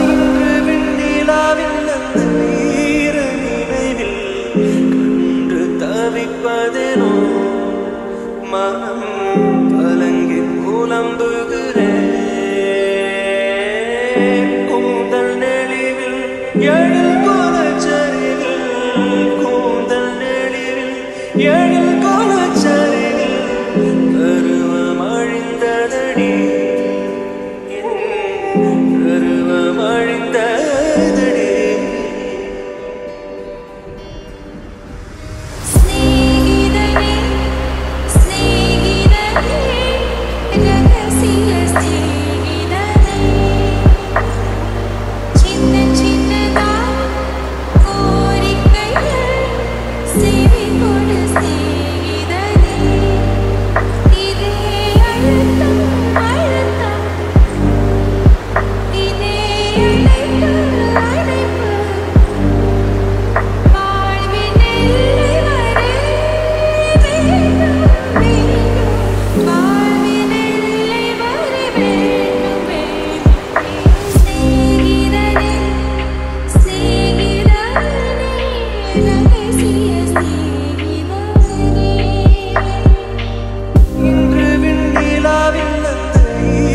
இன்று விண்ணிலாவில் அந்த ஈர நினைவில் கண்டு தவிப்பதெனோ மனம் கலங்கி புலம்புகிறேன் கூந்தல் நெளிவில் எழில் கோலச்சரிவில் கூந்தல் நெளிவில் எழில் கோலச்சரிவில் கருவம் அழிந்ததடி கருவம் அழிந்ததடி இன்று விண்ணிலாவில் அந்த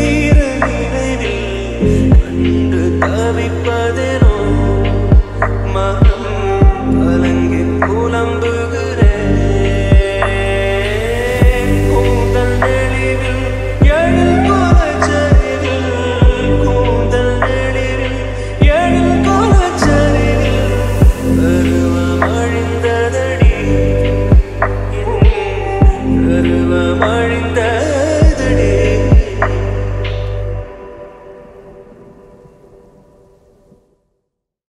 ஈர நினைவில் கண்டு தவிப்பதெனோ